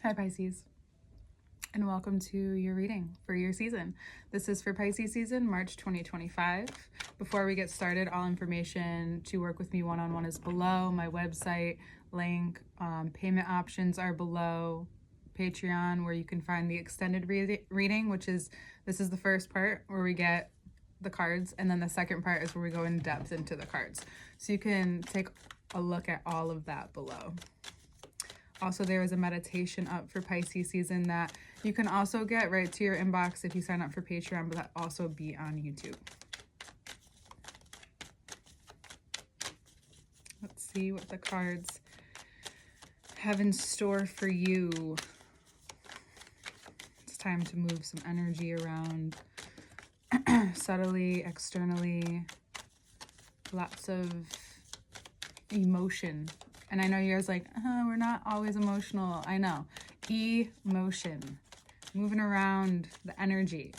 Hi Pisces, and welcome to your reading for your season. This is for Pisces season, March 2025. Before we get started, all information to work with me one-on-one is below. My website link, payment options are below. Patreon, where you can find the extended reading, this is the first part where we get the cards, and then the second part is where we go in depth into the cards. So you can take a look at all of that below. Also, there is a meditation up for Pisces season that you can also get right to your inbox if you sign up for Patreon, but that also be on YouTube. Let's see what the cards have in store for you. It's time to move some energy around subtly, externally. Lots of emotion. And I know you guys like, we're not always emotional. I know. Emotion. Moving around the energy.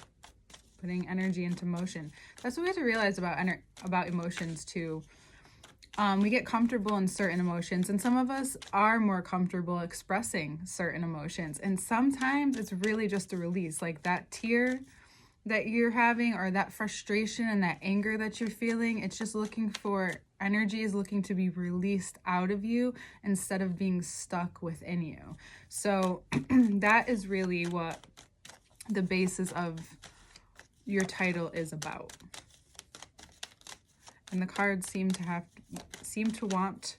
Putting energy into motion. That's what we have to realize about emotions too. We get comfortable in certain emotions, and some of us are more comfortable expressing certain emotions. And sometimes it's really just a release, like that tear that you're having, or that frustration and that anger that you're feeling. It's just looking for energy, is looking to be released out of you instead of being stuck within you. So that is really what the basis of your title is about. And the cards seem to want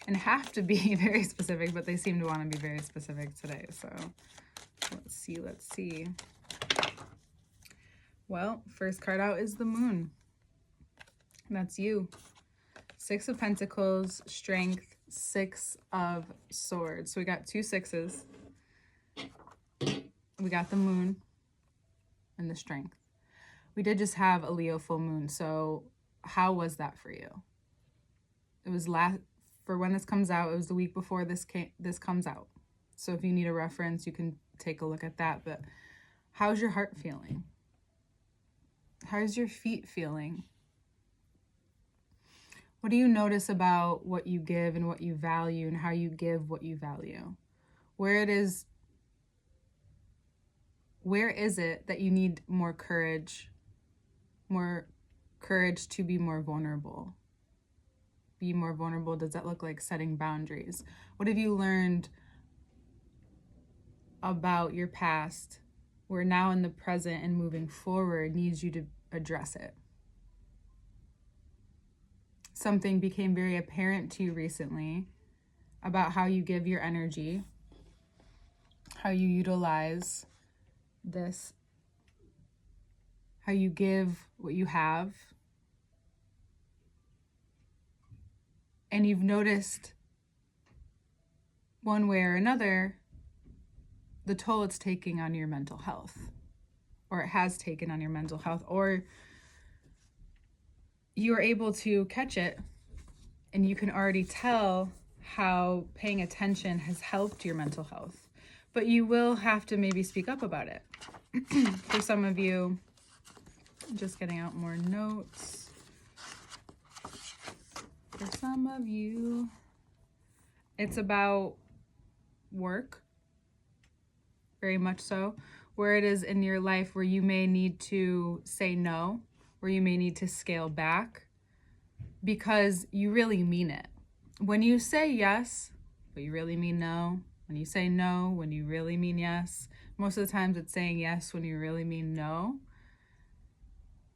and have to be very specific, but they seem to want to be very specific today. So let's see. Well, first card out is the Moon. That's you. 6 of Pentacles, Strength, 6 of Swords. So we got 2 6s. We got the Moon and the Strength. We did just have a Leo full moon. So how was that for you? It was for when this comes out, it was the week before this comes out. So if you need a reference, you can take a look at that. But how's your heart feeling? How's your feet feeling? What do you notice about what you give and what you value, and how you give what you value? Where is it that you need more courage to be more vulnerable? Be more vulnerable, does that look like setting boundaries? What have you learned about your past where now in the present and moving forward needs you to address it? Something became very apparent to you recently about how you give your energy, how you utilize this, how you give what you have. And you've noticed one way or another the toll it's taking on your mental health, or it has taken on your mental health, or you are able to catch it and you can already tell how paying attention has helped your mental health. But you will have to maybe speak up about it. For some of you, just getting out more notes. For some of you, it's about work, very much so, where it is in your life where you may need to say no, where you may need to scale back because you really mean it. When you say yes, but you really mean no, when you say no, when you really mean yes, most of the times it's saying yes when you really mean no,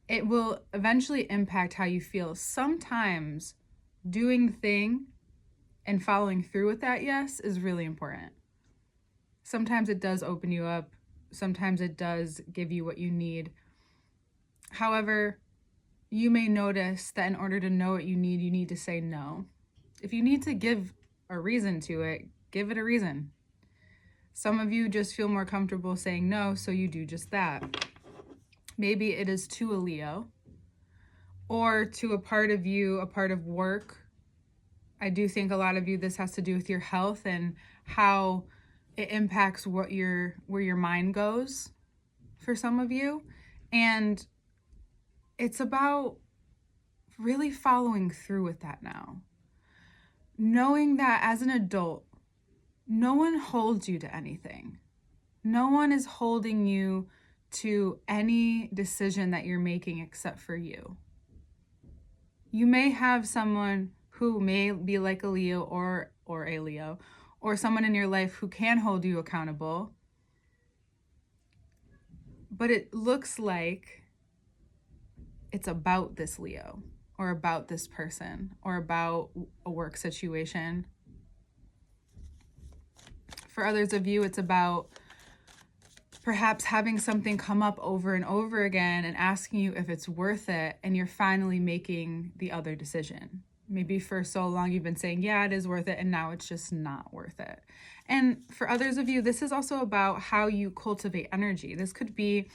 it will eventually impact how you feel. Sometimes doing the thing and following through with that yes is really important. Sometimes it does open you up. Sometimes it does give you what you need. However, you may notice that in order to know what you need to say no. If you need to give a reason to it, give it a reason. Some of you just feel more comfortable saying no, so you do just that. Maybe it is to a Leo or to a part of you, a part of work. I do think a lot of you, this has to do with your health and how it impacts where your mind goes for some of you. And it's about really following through with that now. Knowing that as an adult, no one holds you to anything. No one is holding you to any decision that you're making except for you. You may have someone who may be like a Leo or a Leo, or someone in your life who can hold you accountable. But it looks like it's about this Leo, or about this person, or about a work situation. For others of you, it's about perhaps having something come up over and over again and asking you if it's worth it, and you're finally making the other decision. Maybe for so long you've been saying, yeah, it is worth it, and now it's just not worth it. And for others of you, this is also about how you cultivate energy. This could be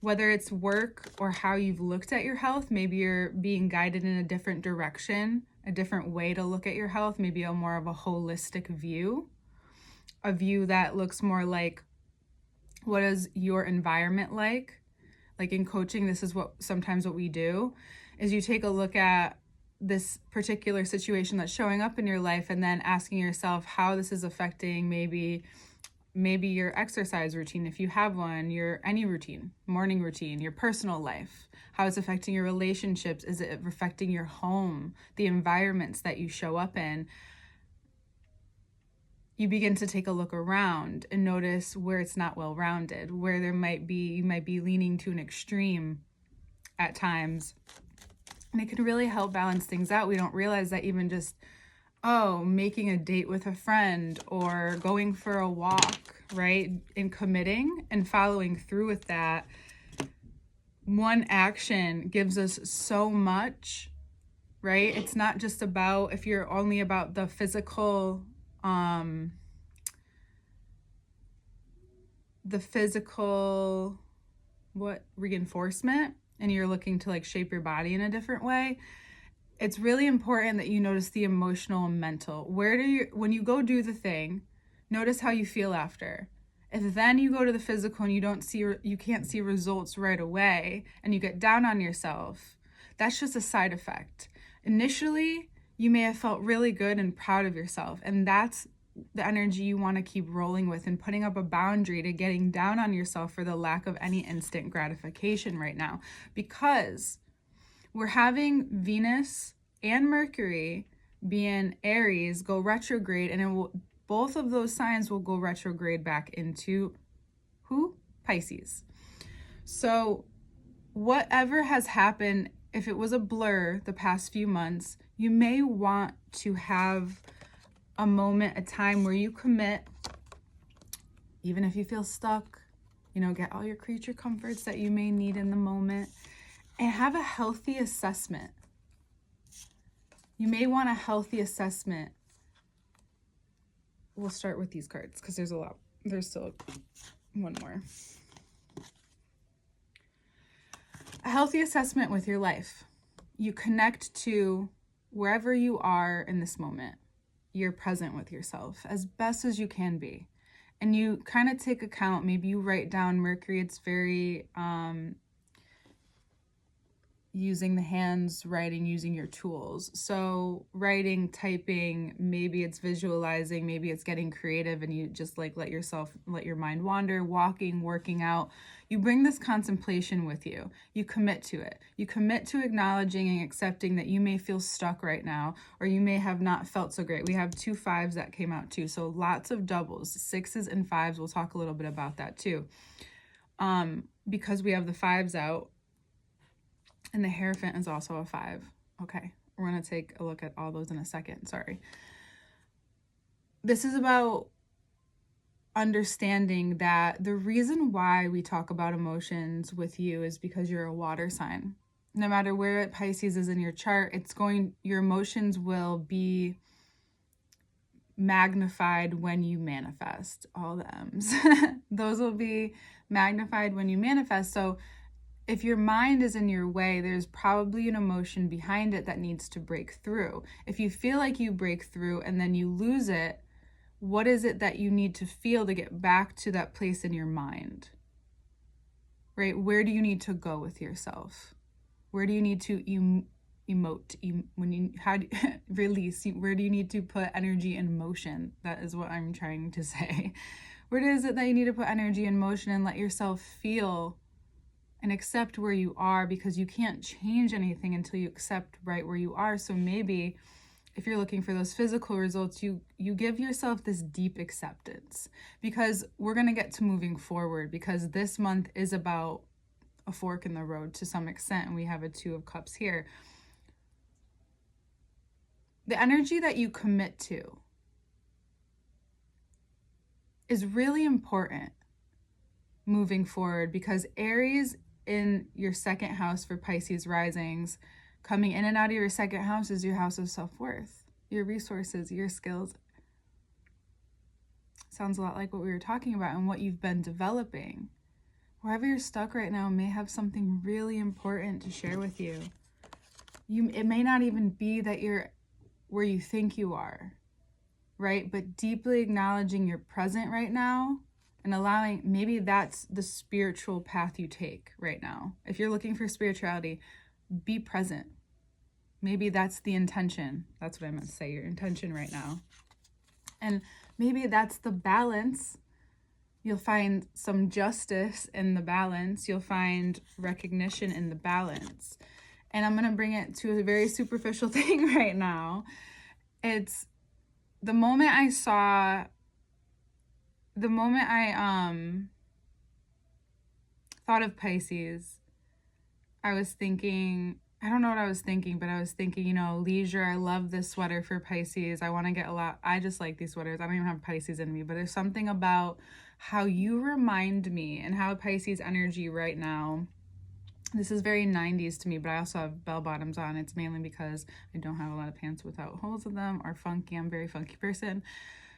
whether it's work or how you've looked at your health. Maybe you're being guided in a different direction, a different way to look at your health, maybe a more of a holistic view, a view that looks more like, what is your environment like? Like in coaching, this is sometimes what we do, is you take a look at this particular situation that's showing up in your life, and then asking yourself how this is affecting maybe your exercise routine, if you have one, your any routine, morning routine, your personal life, how it's affecting your relationships. Is it affecting your home, the environments that you show up in? You begin to take a look around and notice where it's not well-rounded, where you might be leaning to an extreme at times. And it can really help balance things out. We don't realize that even just, making a date with a friend or going for a walk, right? And committing and following through with that. One action gives us so much, right? It's not just about, if you're only about the physical reinforcement, and you're looking to like shape your body in a different way. It's really important that you notice the emotional and mental. When you go do the thing, notice how you feel after. If then you go to the physical and you can't see results right away, and you get down on yourself, that's just a side effect. Initially, you may have felt really good and proud of yourself, and that's the energy you want to keep rolling with, and putting up a boundary to getting down on yourself for the lack of any instant gratification right now, because we're having Venus and Mercury being Aries go retrograde, and both of those signs will go retrograde back into who? Pisces. So whatever has happened, if it was a blur the past few months, you may want to have a moment, a time where you commit, even if you feel stuck, get all your creature comforts that you may need in the moment, and have a healthy assessment. You may want a healthy assessment. We'll start with these cards because there's a lot. There's still one more. A healthy assessment with your life. You connect to wherever you are in this moment. You're present with yourself as best as you can be. And you kind of take account, maybe you write down Mercury. It's very using the hands, writing, using your tools. So writing, typing, maybe it's visualizing, maybe it's getting creative, and you just let your mind wander, walking, working out. You bring this contemplation with you. You commit to it. You commit to acknowledging and accepting that you may feel stuck right now, or you may have not felt so great. We have 2 5s that came out too. So lots of doubles, 6s and 5s. We'll talk a little bit about that too. Because we have the 5s out. And the Hierophant is also a 5. Okay, we're going to take a look at all those in a second. Sorry. This is about understanding that the reason why we talk about emotions with you is because you're a water sign. No matter where Pisces is in your chart, your emotions will be magnified when you manifest. All the M's. Those will be magnified when you manifest. So if your mind is in your way, there's probably an emotion behind it that needs to break through. If you feel like you break through and then you lose it, what is it that you need to feel to get back to that place in your mind? Right? Where do you need to go with yourself? Where do you need to how do release, where do you need to put energy in motion? That is what I'm trying to say. Where is it that you need to put energy in motion and let yourself feel and accept where you are, because you can't change anything until you accept right where you are. So maybe if you're looking for those physical results, you give yourself this deep acceptance, because we're going to get to moving forward, because this month is about a fork in the road to some extent, and we have a 2 of Cups here. The energy that you commit to is really important moving forward, because Aries in your second house for Pisces risings, coming in and out of your second house, is your house of self-worth, your resources, your skills. Sounds a lot like what we were talking about and what you've been developing. Wherever you're stuck right now may have something really important to share with you. It may not even be that you're where you think you are, right? But deeply acknowledging your present right now and allowing, maybe that's the spiritual path you take right now. If you're looking for spirituality, be present. Maybe that's the intention. That's what I meant to say, your intention right now. And maybe that's the balance. You'll find some justice in the balance. You'll find recognition in the balance. And I'm going to bring it to a very superficial thing right now. It's the moment I thought of Pisces, I was thinking, I don't know what I was thinking, but I was thinking, leisure. I love this sweater for Pisces. I want to get a lot. I just like these sweaters. I don't even have Pisces in me, but there's something about how you remind me and how Pisces energy right now. This is very 90s to me, but I also have bell bottoms on. It's mainly because I don't have a lot of pants without holes in them or funky. I'm a very funky person.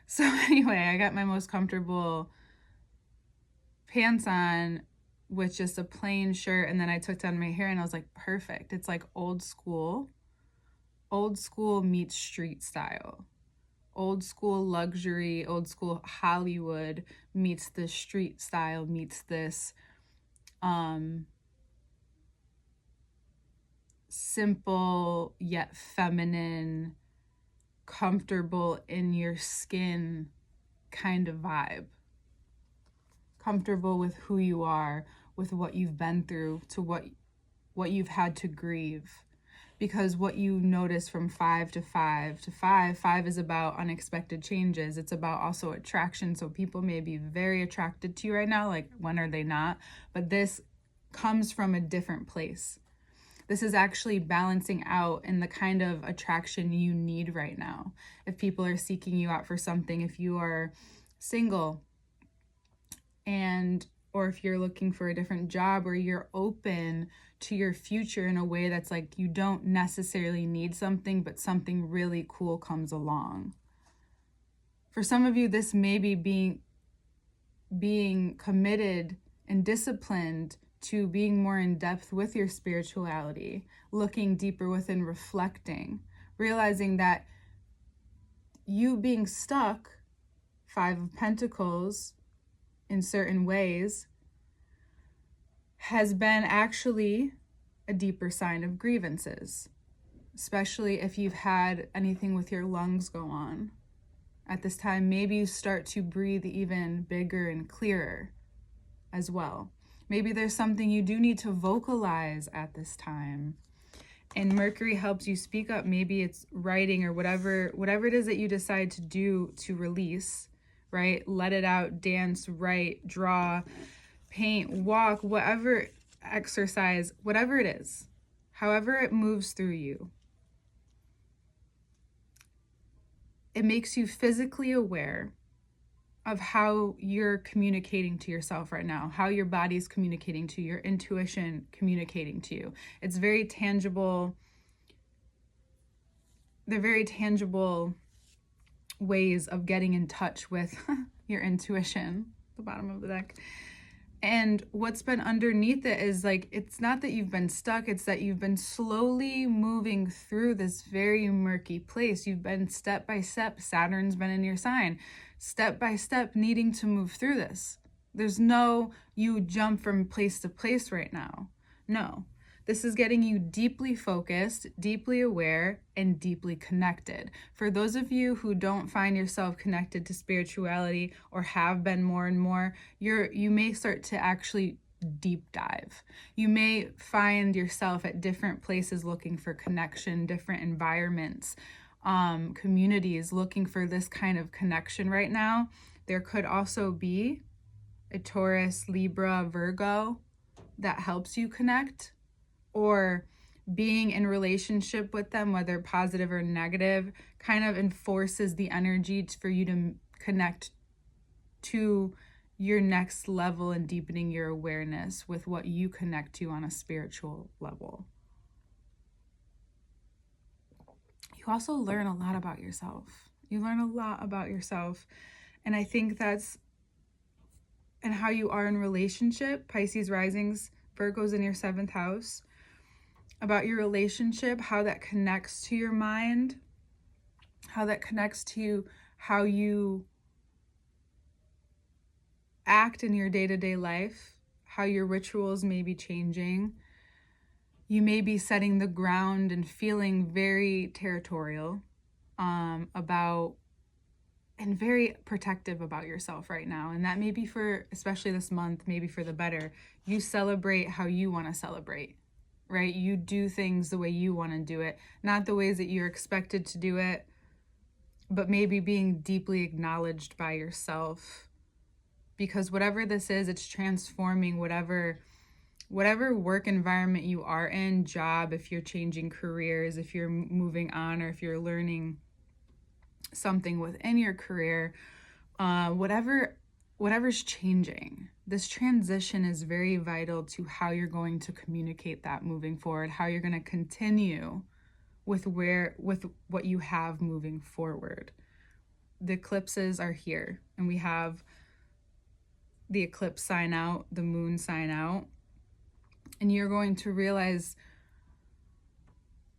So anyway, I got my most comfortable pants on with just a plain shirt, and then I took down my hair and I was like, perfect. It's like old school meets street style. Old school luxury, old school Hollywood meets the street style, meets this simple yet feminine, comfortable in your skin kind of vibe. Comfortable with who you are, with what you've been through, to what you've had to grieve. Because what you notice from 5 to 5 to 5 is about unexpected changes. It's about also attraction. So people may be very attracted to you right now, like when are they not? But this comes from a different place. This is actually balancing out in the kind of attraction you need right now. If people are seeking you out for something, if you are single, or if you're looking for a different job, or you're open to your future in a way that's like you don't necessarily need something, but something really cool comes along. For some of you, this may be being committed and disciplined to being more in depth with your spirituality, looking deeper within, reflecting, realizing that you being stuck, 5 of Pentacles, in certain ways, has been actually a deeper sign of grievances, especially if you've had anything with your lungs go on. At this time, maybe you start to breathe even bigger and clearer as well. Maybe there's something you do need to vocalize at this time. And Mercury helps you speak up. Maybe it's writing or whatever it is that you decide to do to release, right? Let it out, dance, write, draw, paint, walk, whatever, exercise, whatever it is, however it moves through you. It makes you physically aware of how you're communicating to yourself right now, how your body's communicating to you, your intuition communicating to you. It's very tangible. They're very tangible ways of getting in touch with your intuition, the bottom of the deck. And what's been underneath it is like, it's not that you've been stuck, it's that you've been slowly moving through this very murky place. You've been step by step, Saturn's been in your sign, step by step needing to move through this. There's no, you jump from place to place right now. No, This is getting you deeply focused, deeply aware, and deeply connected. For those of you who don't find yourself connected to spirituality or have been more and more, you may start to actually deep dive. You may find yourself at different places looking for connection, different environments, communities looking for this kind of connection right now. There could also be a Taurus, Libra, Virgo that helps you connect, or being in relationship with them, whether positive or negative, kind of enforces the energy for you to connect to your next level and deepening your awareness with what you connect to on a spiritual level. You also learn a lot about yourself. You learn a lot about yourself. And I think that's, and how you are in relationship, Pisces risings, Virgo's in your 7th house, about your relationship, how that connects to your mind, how that connects to how you act in your day-to-day life, how your rituals may be changing. You may be setting the ground and feeling very territorial about and very protective about yourself right now. And that may be for, especially this month, maybe for the better. You celebrate how you want to celebrate, right? You do things the way you want to do it, not the ways that you're expected to do it, but maybe being deeply acknowledged by yourself. Because whatever this is, it's transforming whatever work environment you are in, job, if you're changing careers, if you're moving on, or if you're learning something within your career, whatever's changing. This transition is very vital to how you're going to communicate that moving forward, how you're going to continue with what you have moving forward. The eclipses are here, and we have the eclipse sign out, the moon sign out, and you're going to realize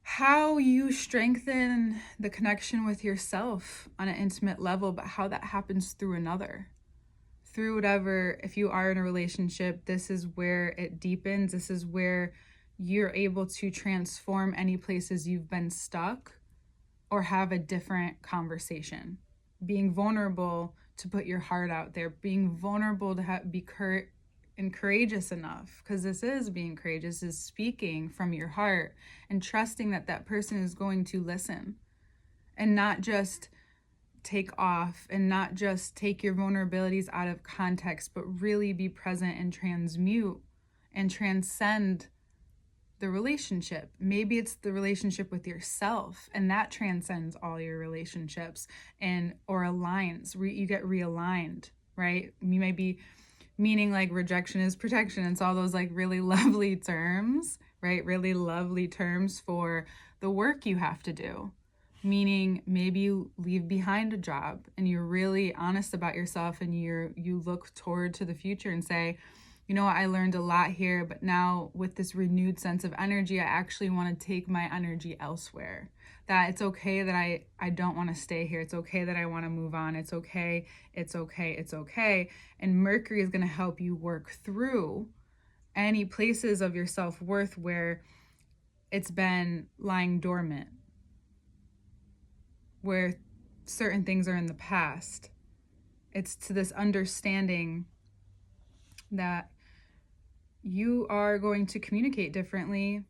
how you strengthen the connection with yourself on an intimate level, but how that happens through another. Through whatever, if you are in a relationship, this is where it deepens. This is where you're able to transform any places you've been stuck or have a different conversation. Being vulnerable to put your heart out there, being vulnerable to be and courageous enough, because this is being courageous, is speaking from your heart and trusting that that person is going to listen and not just take off and not just take your vulnerabilities out of context, but really be present and transmute and transcend the relationship. Maybe it's the relationship with yourself, and that transcends all your relationships and or aligns. You get realigned, right? You may be meaning like rejection is protection. It's all those like really lovely terms, right? Really lovely terms for the work you have to do. Meaning maybe you leave behind a job and you're really honest about yourself, and you look toward to the future and say, you know what, I learned a lot here, but now with this renewed sense of energy, I actually want to take my energy elsewhere. That it's okay that I don't want to stay here. It's okay that I want to move on. It's okay. It's okay. It's okay. And Mercury is going to help you work through any places of your self-worth where it's been lying dormant, where certain things are in the past. It's to this understanding that you are going to communicate differently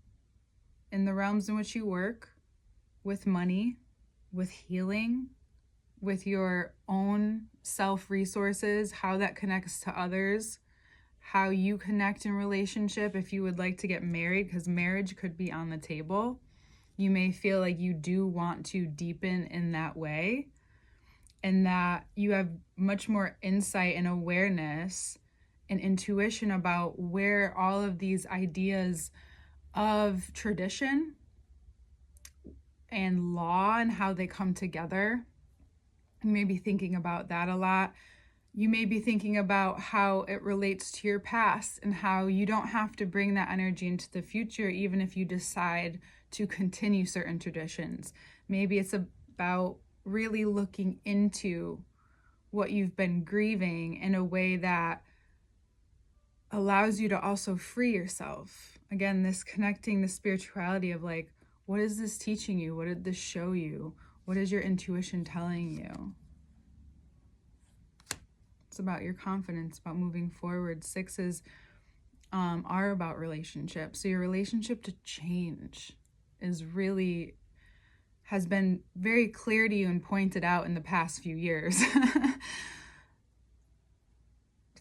in the realms in which you work, with money, with healing, with your own self-resources, how that connects to others, how you connect in relationship. If you would like to get married, because marriage could be on the table, you may feel like you do want to deepen in that way, and that you have much more insight and awareness and intuition about where all of these ideas of tradition and law and how they come together. You may be thinking about that a lot. You may be thinking about how it relates to your past and how you don't have to bring that energy into the future, even if you decide to continue certain traditions. Maybe it's about really looking into what you've been grieving in a way that allows you to also free yourself again, this connecting the spirituality of like, what is this teaching you? What did this show you? What is your intuition telling you? It's about your confidence, about moving forward. Sixes are about relationships. So your relationship to change has been very clear to you and pointed out in the past few years.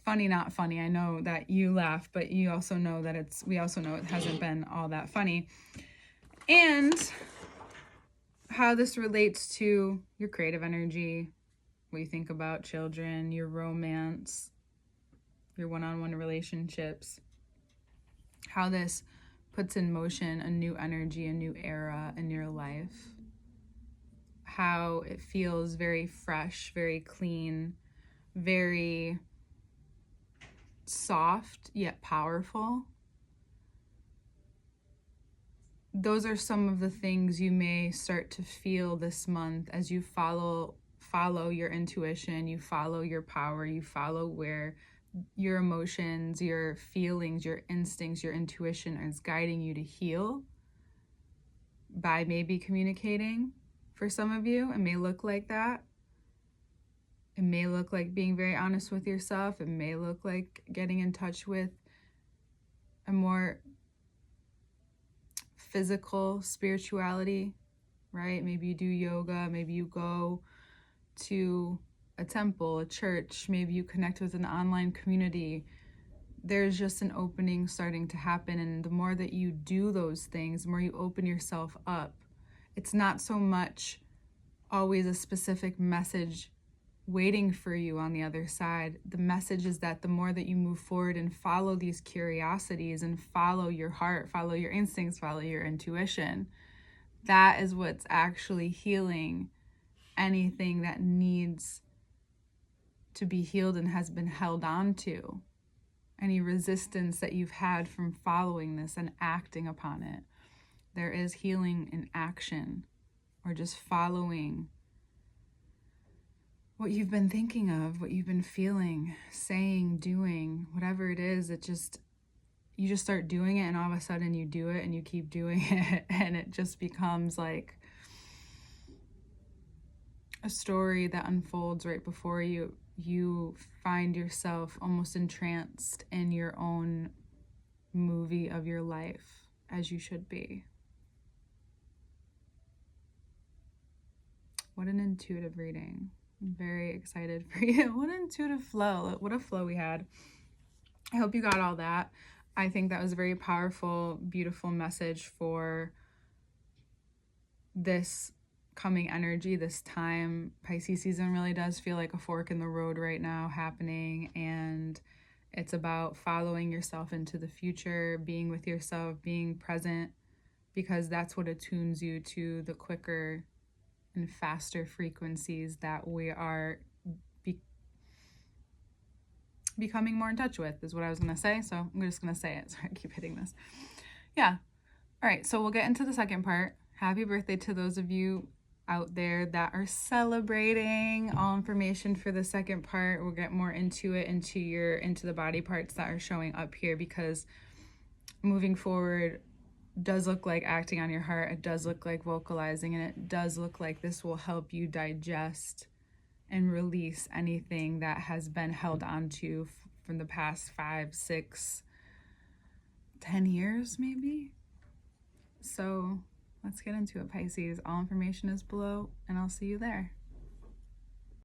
Funny, not funny. I know that you laugh, but we also know it hasn't been all that funny. And how this relates to your creative energy, what you think about children, your romance, your one-on-one relationships, how this puts in motion a new energy, a new era in your life, how it feels very fresh, very clean, very soft yet powerful. Those are some of the things you may start to feel this month as you follow your intuition, you follow your power, you follow where your emotions, your feelings, your instincts, your intuition is guiding you to heal by maybe communicating. For some of you, it may look like that. It may look like being very honest with yourself. It may look like getting in touch with a more physical spirituality, right? Maybe you do yoga, maybe you go to a temple, a church, maybe you connect with an online community. There's just an opening starting to happen, and the more that you do those things, the more you open yourself up. It's not so much always a specific message waiting for you on the other side. The message is that the more that you move forward and follow these curiosities and follow your heart, follow your instincts, follow your intuition, that is what's actually healing anything that needs to be healed and has been held on to. Any resistance that you've had from following this and acting upon it. There is healing in action, or just following what you've been thinking of, what you've been feeling, saying, doing, whatever it is. You just start doing it, and all of a sudden you do it and you keep doing it, and it just becomes like a story that unfolds right before you. You find yourself almost entranced in your own movie of your life, as you should be. What an intuitive reading. I'm very excited for you. What an intuitive flow. What a flow we had. I hope you got all that. I think that was a very powerful, beautiful message for this coming energy, this time. Pisces season really does feel like a fork in the road right now happening, and it's about following yourself into the future, being with yourself, being present, because that's what attunes you to the quicker and faster frequencies that we are becoming more in touch with, is what I was going to say. So I'm just going to say it. Sorry, I keep hitting this. Yeah. All right. So we'll get into the second part. Happy birthday to those of you out there that are celebrating. All information for the second part. We'll get more into it, into the body parts that are showing up here, because moving forward does look like acting on your heart. It does look like vocalizing, and it does look like this will help you digest and release anything that has been held onto from the past 5, 6, 10 years maybe. So let's get into it, Pisces. All information is below, and I'll see you there.